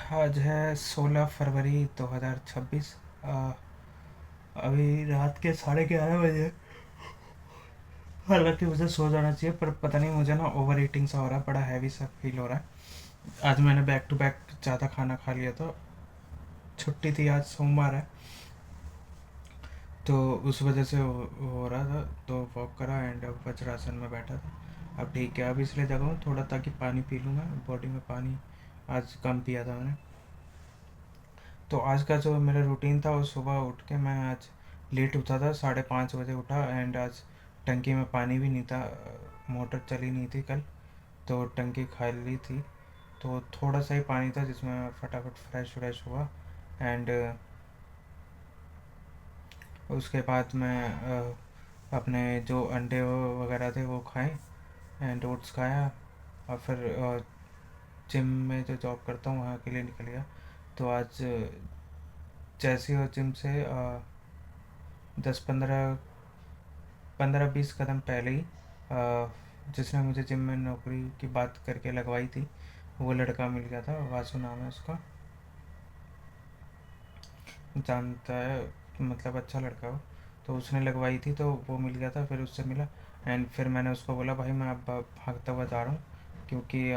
आज है 16 फरवरी 2026। अभी रात के 11:30 बजे। हालांकि मुझे सो जाना चाहिए पर पता नहीं, मुझे ना ओवर ईटिंग सा हो रहा है, बड़ा हैवी सा फील हो रहा है। आज मैंने बैक टू बैक ज़्यादा खाना खा लिया, तो छुट्टी थी, आज सोमवार है, तो उस वजह से हो रहा था। तो वॉक करा एंड अब वज्रासन में बैठा था। अब ठीक है, अब इसलिए जगा हूँ थोड़ा ताकि पानी पी लूँ। मैं बॉडी में पानी आज कम पिया था मैंने। तो आज का जो मेरा रूटीन था, वो सुबह उठ के मैं आज लेट उठा था, 5:30 बजे उठा एंड आज टंकी में पानी भी नहीं था। मोटर चली नहीं थी कल, तो टंकी खाली थी, तो थोड़ा सा ही पानी था जिसमें मैं फटाफट फ्रेश व्रेश हुआ एंड उसके बाद मैं अपने जो अंडे वगैरह थे वो खाए एंड ओट्स खाया। और फिर जिम में जो जॉब करता हूँ वहाँ के लिए निकल गया। तो आज जैसे ही जिम से 10-15 15-20 कदम पहले ही जिसने मुझे जिम में नौकरी की बात करके लगवाई थी, वो लड़का मिल गया था। वासु नाम है उसका, जानता है, मतलब अच्छा लड़का हो। तो उसने लगवाई थी, तो वो मिल गया था, फिर उससे मिला एंड फिर मैंने उसको बोला भाई मैं अब भागता हुआ जा रहा हूँ, क्योंकि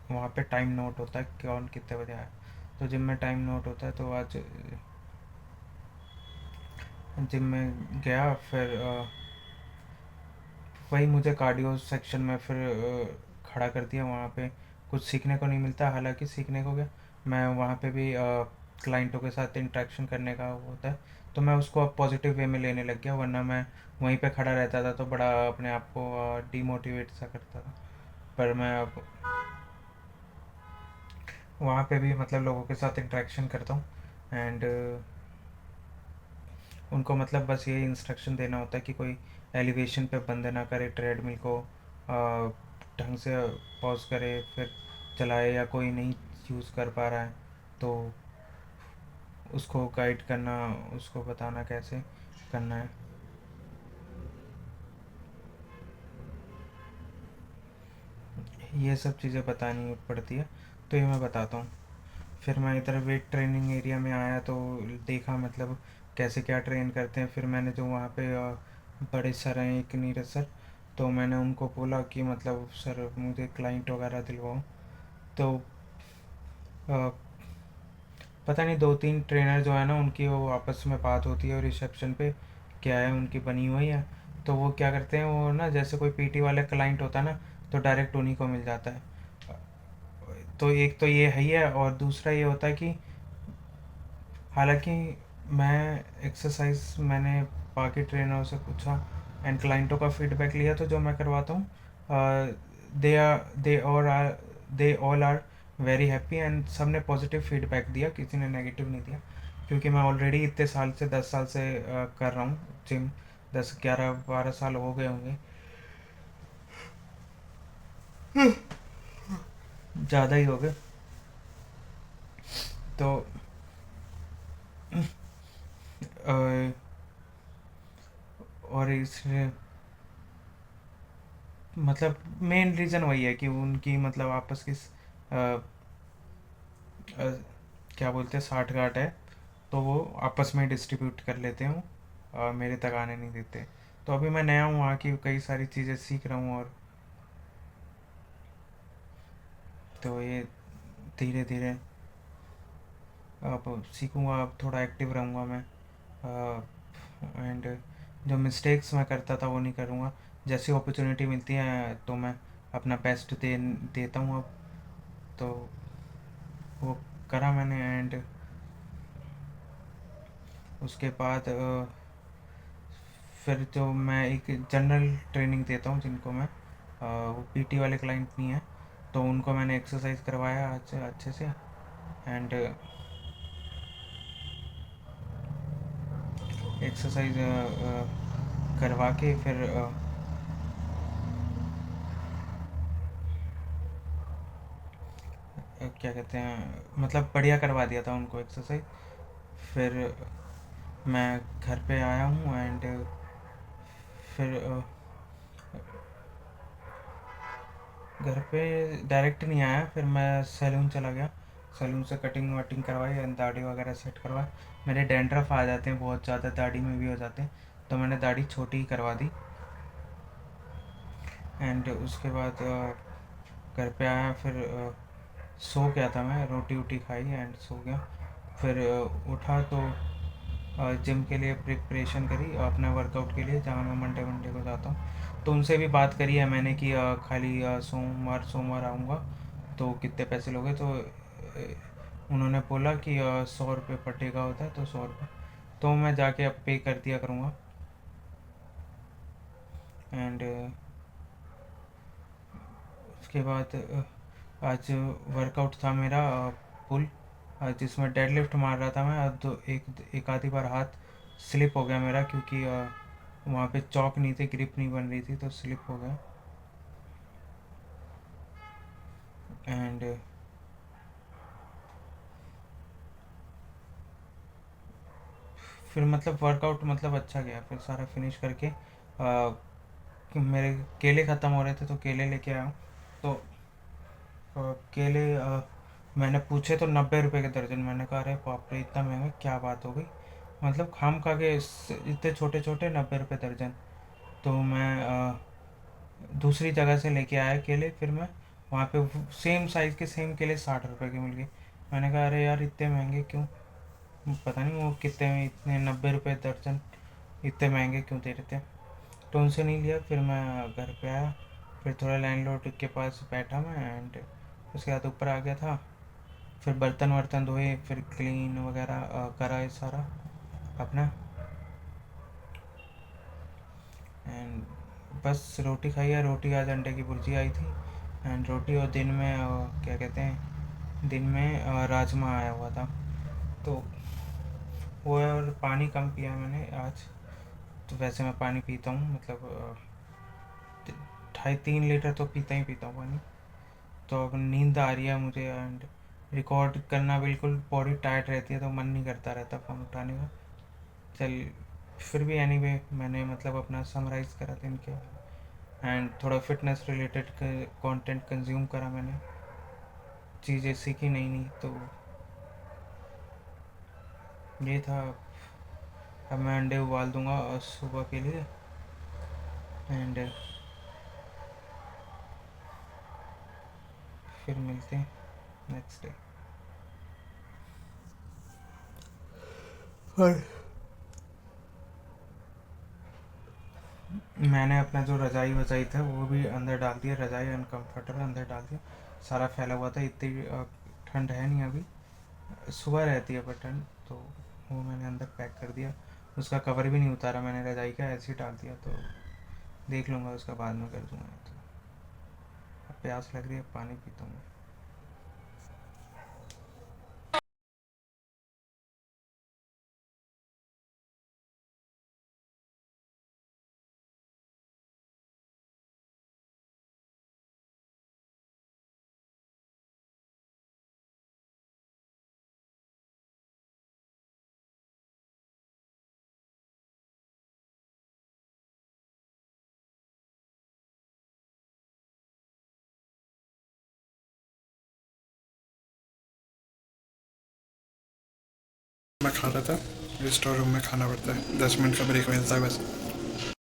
वहाँ पे टाइम नोट होता है कौन कितने बजे आया। तो जिम में टाइम नोट होता है, तो आज जिम में गया। फिर वही मुझे कार्डियो सेक्शन में फिर खड़ा कर दिया। वहाँ पे कुछ सीखने को नहीं मिलता, हालांकि सीखने को क्या, मैं वहाँ पे भी क्लाइंटों के साथ इंटरेक्शन करने का वो होता है, तो मैं उसको अब पॉजिटिव वे में लेने लग गया। वरना मैं वहीं पे खड़ा रहता था तो बड़ा अपने आप को डीमोटिवेट सा करता था। पर मैं अब वहाँ पे भी मतलब लोगों के साथ इंटरेक्शन करता हूँ एंड उनको मतलब बस ये इंस्ट्रक्शन देना होता है कि कोई एलिवेशन पे बंद ना करे ट्रेडमिल को, ढंग से पॉज करे फिर चलाए, या कोई नहीं यूज़ कर पा रहा है तो उसको गाइड करना, उसको बताना कैसे करना है। ये सब चीज़ें बतानी पड़ती है, तो ये मैं बताता हूँ। फिर मैं इधर वेट ट्रेनिंग एरिया में आया तो देखा मतलब कैसे क्या ट्रेन करते हैं। फिर मैंने जो वहाँ पे बड़े सर हैं, एक नीरज सर, तो मैंने उनको बोला कि मतलब सर मुझे क्लाइंट वगैरह दिलवाओ। तो अ, पता नहीं, 2-3 ट्रेनर जो है ना उनकी वो आपस में बात होती है और रिसेप्शन पे क्या है उनकी बनी हुई है। तो वो क्या करते हैं, वो ना जैसे कोई पीटी वाले क्लाइंट होता है ना, तो डायरेक्ट उन्हीं को मिल जाता है। तो एक तो ये है ही है, और दूसरा ये होता है कि हालांकि मैं एक्सरसाइज मैंने बाकी ट्रेनरों से पूछा एंड क्लाइंटों का फीडबैक लिया, तो जो मैं करवाता हूँ they all are very happy and सब ने पॉजिटिव फीडबैक दिया, किसी ने नेगेटिव नहीं दिया। क्योंकि मैं ऑलरेडी इतने साल से 10 साल से कर रहा हूँ जिम, 10 11 12 साल हो गए होंगे, ज़्यादा ही हो गए। तो अ, और इसलिए मतलब मेन रीज़न वही है कि उनकी मतलब आपस की अ, अ, क्या बोलते हैं, साठ गांठ है, तो वो आपस में डिस्ट्रीब्यूट कर लेते हूँ, मेरे तक आने नहीं देते। तो अभी मैं नया हूँ, वहाँ की कई सारी चीज़ें सीख रहा हूँ, और तो ये धीरे धीरे अब सीखूँगा, अब थोड़ा एक्टिव रहूँगा मैं एंड जो मिस्टेक्स मैं करता था वो नहीं करूँगा। जैसी अपॉर्चुनिटी मिलती है तो मैं अपना बेस्ट देता हूँ अब। तो वो करा मैंने एंड उसके बाद फिर जो मैं एक जनरल ट्रेनिंग देता हूँ जिनको मैं वो पीटी वाले क्लाइंट नहीं है, तो उनको मैंने एक्सरसाइज करवाया अच्छे अच्छे से एंड एक्सरसाइज करवा के फिर क्या कहते हैं, मतलब बढ़िया करवा दिया था उनको एक्सरसाइज। फिर मैं घर पे आया हूँ एंड फिर घर पे डायरेक्ट नहीं आया, फिर मैं सैलून चला गया। सैलून से कटिंग वटिंग करवाई एंड दाढ़ी वगैरह सेट करवाई। मेरे डैंड्रफ आ जाते हैं बहुत ज़्यादा, दाढ़ी में भी हो जाते हैं, तो मैंने दाढ़ी छोटी ही करवा दी। एंड उसके बाद घर पे आया, फिर सो गया था मैं, रोटी वोटी खाई एंड सो गया। फिर उठा तो जिम के लिए प्रिपरेशन करी अपना वर्कआउट के लिए, जहाँ मैं मंडे मंडे को जाता हूँ। तो उनसे भी बात करी है मैंने कि खाली सोमवार सोमवार आऊँगा तो कितने पैसे लोगे। तो उन्होंने बोला कि 100 रुपये पर डे का होता है, तो 100 रुपये तो मैं जाके अब पे कर दिया करूँगा। एंड उसके बाद आज वर्कआउट था मेरा पुल, जिसमें डेडलिफ्ट मार रहा था मैं। अब तो एक आधी बार हाथ स्लिप हो गया मेरा, क्योंकि वहाँ पे चौक नहीं थे, ग्रिप नहीं बन रही थी, तो स्लिप हो गया। एंड फिर मतलब वर्कआउट मतलब अच्छा गया, फिर सारा फिनिश करके मेरे केले ख़त्म हो रहे थे तो केले लेके आया हूँ। तो केले मैंने पूछे तो 90 रुपये के दर्जन। मैंने कहा अरे बाप रे, इतना महंगा, क्या बात हो गई, मतलब खाम खा के इतने छोटे छोटे 90 रुपये दर्जन। तो मैं दूसरी जगह से लेके आया केले, फिर मैं वहाँ पे सेम साइज़ के सेम केले 60 रुपये के मिल गए। मैंने कहा अरे यार, इतने महंगे क्यों, पता नहीं वो कितने में, इतने 90 रुपये दर्जन इतने महंगे क्यों दे रहे थे। तो उनसे नहीं लिया, फिर मैं घर पे आया, फिर थोड़ा लैंडलॉर्ड के पास बैठा मैं एंड उसके बाद ऊपर आ गया था। फिर बर्तन वर्तन धोए, फिर क्लीन वगैरह करा ये सारा अपना। एंड बस रोटी खाई है, रोटी आज अंडे की भुर्जी आई थी। एंड रोटी, और दिन में क्या कहते हैं, दिन में राजमा आया हुआ था, तो वो है। और पानी कम पिया मैंने आज, तो वैसे मैं पानी पीता हूँ, मतलब 2.5-3 लीटर तो पीता ही पीता हूँ पानी। तो अब नींद आ रही है मुझे, एंड रिकॉर्ड करना बिल्कुल बॉडी टाइट रहती है, तो मन नहीं करता रहता फ़ोन उठाने का। चल, फिर भी एनीवे मैंने मतलब अपना समराइज़ करा दिन के, एंड थोड़ा फिटनेस रिलेटेड कंटेंट कंज्यूम करा मैंने, चीज़ें सीखी नई नई, तो ये था। अब मैं अंडे उबाल दूंगा सुबह के लिए। एंड फिर मिलते हैं नेक्स्ट डे। और मैंने अपना जो रज़ाई वज़ाई था वो भी अंदर डाल दिया, रज़ाई एंड कम्फर्टर अंदर डाल दिया, सारा फैला हुआ था। इतनी ठंड है नहीं अभी, सुबह रहती है पर ठंड, तो वो मैंने अंदर पैक कर दिया। उसका कवर भी नहीं उतारा मैंने, रज़ाई का ऐसे ही डाल दिया, तो देख लूँगा उसका बाद में कर दूँगा। तो अब प्यास लग रही है, पानी पीता हूँ। मैं खा रहा था, स्टोर रूम में खाना पड़ता है, 10 मिनट का ब्रेक मिलता है बस।